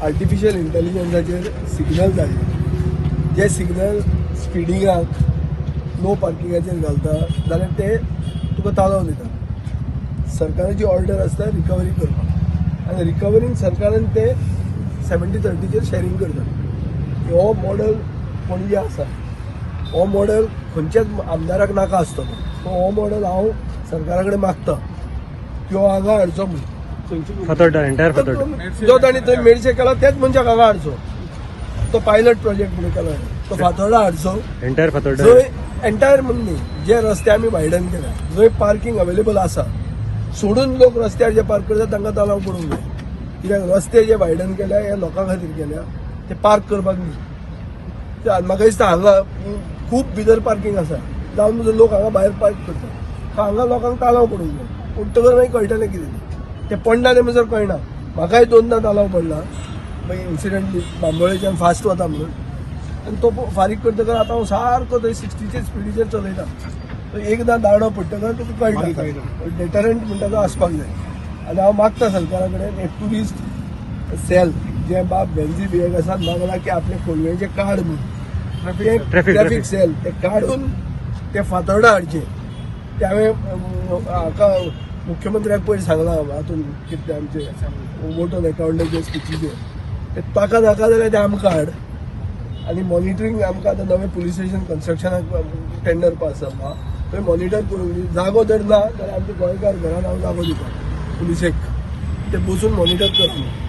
Artificial इंटेलिजन्साचेर signal जाले जे signal स्पिडिंगाक no पार्किंगाचेर घालता जाल्यार ते तुका ताळो दिता. सरकाराची ऑर्डर आसता रिकवरी करपाक आनी रिकवरींग सरकारान ते 70-30चेर शेअरिंग करता. हो मॉडल पणजे आसा, हो मॉडल खंयच्याच आमदाराक नाका आसतलो. हो मॉडल हांव सरकारा कडेन मागता की हो हांगा हाडचो म्हणून. फातोड्डा एंटायर फातोड्डा जो ताणी थंय मेडशे केला तेच मनशाक हांगा हाडचो. तो पायलट प्रोजेक्ट म्हणून केला तो फातोड्डा हाडचो. एंटायर फातोड्डा जंय एंटायर म्हणून न्ही, जे रस्ते आमी वायडन केल्या जंय पार्किंग अवेलेबल आसा सोडून लोक रस्त्यार जे पार्क करतात तांकां तालाव पडूंक जाय. कित्याक रस्ते जे वायडन केल्या हे लोकां खातीर केल्या ते पार्क करपाक न्ही. म्हाका दिसता हांगा खूब भितर पार्किंग आसा जावन सुद्दां लोक हांगा भायर पार्क करतात. हांगा लोकांक तालाव पडूंक जाय. उठ्ठकर मागीर कळटलें कितें ते पडना तें म्हणसर कळना. म्हाकाय 2दा तालाव पडला मागीर इन्सिडंट बांबोळेच्यान फास्ट वता म्हणून आनी तो फारीक करतकर आतां हांव सारको थंय 60चे स्पिडीचेर चलयता. तो एकदां दाडो पडटकर तुका कळटा डेटरंट म्हणटा तो आसपाक जाय. आनी हांव मागता सरकारा कडेन एक टुरिस्ट सेल जे बाब बेन्झी बिहेव आसात मागला की आपले खोलवेचे कार्ड म्हणून ट्रॅफिक सेल ते काढून ते फातोर्डा हाडचे. ते हांवें हाका मुख्यमंत्र्याक पयर सांगलां हातून कितें आमचे वोट ऑन अकाउंटाचे स्पिचीचे ते ताका नाका जाल्यार ते आमकां हाड. आनी मॉनिटरींग आमकां आतां नवें पुलीस स्टेशन कन्स्ट्रक्शनाक टेंडर पास जाता थंय मॉनिटर करूंक दी. जागो जर ना जाल्यार आमचे गोंयकार घरान हांव जागो दिता पुलिसेक ते बसून मॉनिटर करतलो.